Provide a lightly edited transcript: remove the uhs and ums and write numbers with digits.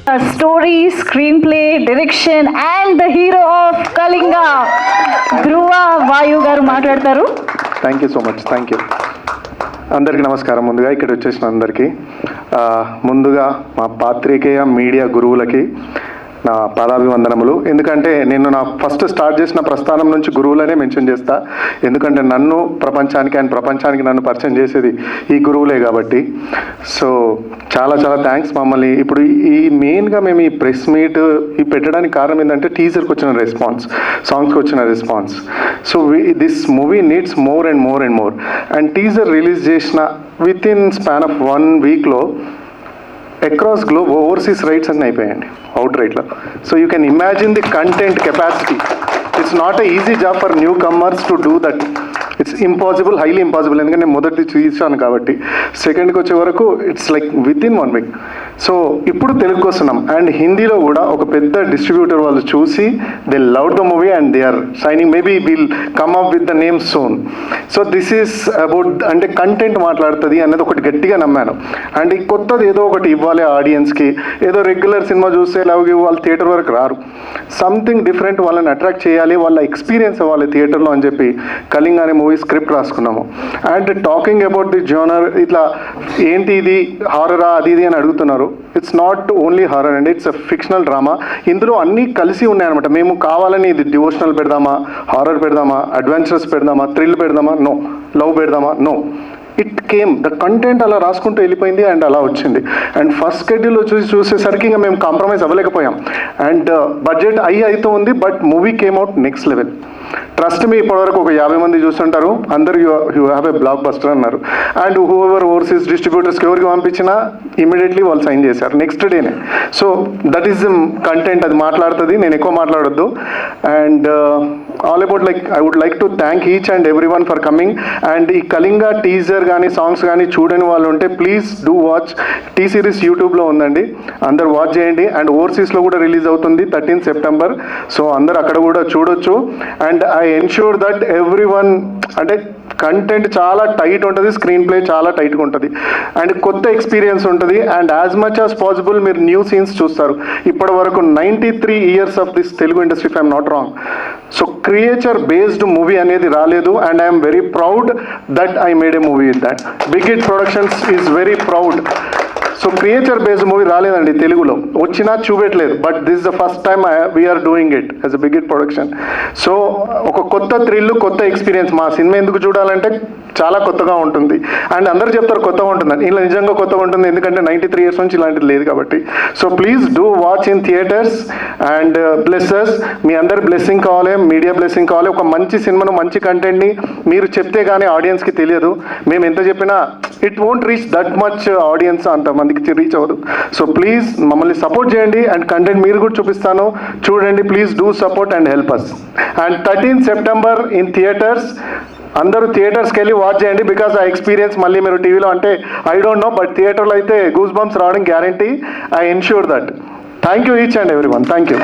Story, screenplay, direction and the hero of Kalinga, Dhruva Vayu garu మాట్లాడతారు. Thank you so much. Thank you. అందరికీ నమస్కారం. ముందుగా ఇక్కడ వచ్చేసిన అందరికీ ముందుగా మా పాత్రికేయ మీడియా గురువులకి నా పాదాభివందనములు. ఎందుకంటే నేను నా ఫస్ట్ స్టార్ట్ చేసిన ప్రస్థానం నుంచి గురువులనే మెన్షన్ చేస్తా. ఎందుకంటే నన్ను ప్రపంచానికి అండ్ ప్రపంచానికి నన్ను పరిచయం చేసేది ఈ గురువులే కాబట్టి. సో చాలా చాలా థ్యాంక్స్. మమ్మల్ని ఇప్పుడు ఈ మెయిన్గా మేము ఈ ప్రెస్ మీట్ ఈ పెట్టడానికి కారణం ఏంటంటే టీజర్కి వచ్చిన రెస్పాన్స్, సాంగ్స్కి వచ్చిన response. So this movie needs more and more and more. And teaser release చేసిన విత్ ఇన్ స్పాన్ ఆఫ్ 1 వీక్లో అక్రాస్ గ్లోబ్ ఓవర్సీస్ రైట్స్ అన్నీ అయిపోయాయండి, అవుట్ రైట్లో. So you can imagine the content capacity. It's not a easy job for newcomers to do that. It's impossible, highly impossible. ఎందుకంటే నేను మొదటి చూసాను కాబట్టి. సెకండ్కి వచ్చే వరకు it's like within 1 week. So ఇప్పుడు తెలుగుకి వస్తున్నాం అండ్ హిందీలో కూడా ఒక పెద్ద డిస్ట్రిబ్యూటర్ వాళ్ళు చూసి they love the movie and they are signing. Maybe will come up with the name soon. So this is about అంటే కంటెంట్ మాట్లాడుతుంది అనేది ఒకటి గట్టిగా నమ్మాను. అండ్ ఈ కొత్తది ఏదో ఒకటి ఇవ్వాలి ఆడియన్స్కి. ఏదో రెగ్యులర్ సినిమా చూస్తే లవ్ గివ్ వాళ్ళు థియేటర్ వరకు రారు. సంథింగ్ డిఫరెంట్ వాళ్ళని అట్రాక్ట్ చేయాలి, వాళ్ళ ఎక్స్పీరియన్స్ అవ్వాలి థియేటర్లో అని చెప్పి కళింగ అనే మూవీ స్క్రిప్ట్ రాసుకున్నాము. And talking about the genre, ఇట్లా ఏంటి ఇది హారరా అది ఇది అని అడుగుతున్నారు. ఇట్స్ నాట్ ఓన్లీ హారర్ అండి, ఇట్స్ అ ఫిక్షనల్ డ్రామా. ఇందులో అన్నీ కలిసి ఉన్నాయన్నమాట. మేము కావాలని ఇది డివోషనల్ పెడదామా, హారర్ పెడదామా, అడ్వెంచరస్ పెడదామా, థ్రిల్ పెడదామా, నో. లవ్ పెడదామా, no. It came the content అలా రాసుకుంటూ వెళ్ళిపోయింది అండ్ అలా వచ్చింది. అండ్ ఫస్ట్ షెడ్యూల్లో చూసేసరికి ఇంకా మేము కాంప్రమైజ్ అవ్వలేకపోయాం. అండ్ బడ్జెట్ అవుతూ ఉంది, but movie came out next level. Trust me, ఇప్పటివరకు ఒక 50 మంది చూస్తుంటారు, అందరూ you have a block buster అన్నారు. అండ్ హూ ఎవర్ ఓవర్సీస్ డిస్ట్రిబ్యూటర్స్కి ఎవరికి పంపించినా ఇమీడియట్లీ వాళ్ళు సైన్ చేశారు నెక్స్ట్ డేనే. సో దట్ ఈస్ కంటెంట్, అది మాట్లాడుతుంది. నేను ఎక్కువ మాట్లాడొద్దు. And all about like I would like to thank each and every one for coming. And ఈ కళింగ టీజర్ కానీ సాంగ్స్ కానీ చూడని వాళ్ళు ఉంటే please do watch. T series యూట్యూబ్లో ఉందండి, అందరు వాచ్ చేయండి. అండ్ ఓవర్సీస్లో కూడా రిలీజ్ అవుతుంది 13 సెప్టెంబర్. సో అందరు అక్కడ కూడా చూడొచ్చు. And I ensure that every one, అంటే కంటెంట్ చాలా టైట్ ఉంటుంది, స్క్రీన్ ప్లే చాలా టైట్గా ఉంటుంది అండ్ కొత్త ఎక్స్పీరియన్స్ ఉంటుంది. And as much as possible మీరు న్యూ సీన్స్ చూస్తారు. ఇప్పటి వరకు 93 years of this Telugu industry, if I'm not wrong. So creature based movie అనేది రాలేదు. And I'm very proud that I made a movie with that. Big hit productions is very proud. So creature based movie రాలేదండి తెలుగులో, వచ్చినా చూపెట్టలేదు. But this the first time we're doing it as a big hit production. So ఒక కొత్త thrill, కొత్త experience. మా cinema ఎందుకు చూడాలంటే చాలా కొత్తగా ఉంటుంది. అండ్ అందరూ చెప్తారు కొత్తగా ఉంటుందని, ఇలా నిజంగా కొత్తగా ఉంటుంది. ఎందుకంటే 93 years నుంచి ఇలాంటిది లేదు కాబట్టి. So please do watch in theatres and blesses. మీ అందరి బ్లెస్సింగ్ కావాలి, మీడియా బ్లెస్సింగ్ కావాలి. ఒక మంచి సినిమాను, మంచి కంటెంట్ని మీరు చెప్తే కానీ ఆడియన్స్కి తెలియదు. మేము ఎంత చెప్పినా it won't reach that much audience, అంతమందికి రీచ్ అవ్వదు. సో ప్లీజ్ మమ్మల్ని సపోర్ట్ చేయండి. అండ్ కంటెంట్ మీరు కూడా చూపిస్తాను, చూడండి. Please do support and help us. And 13 September in theatres. అందరూ థియేటర్స్కి వెళ్ళి వాచ్ చేయండి. బికాస్ ఆ ఎక్స్పీరియన్స్ మళ్ళీ మీరు టీవీలో అంటే ఐ డోంట్ నో, బట్ థియేటర్లో అయితే గూస్ బంప్స్ రావడం guarantee. I ensure that. Thank you each and every one. Thank you.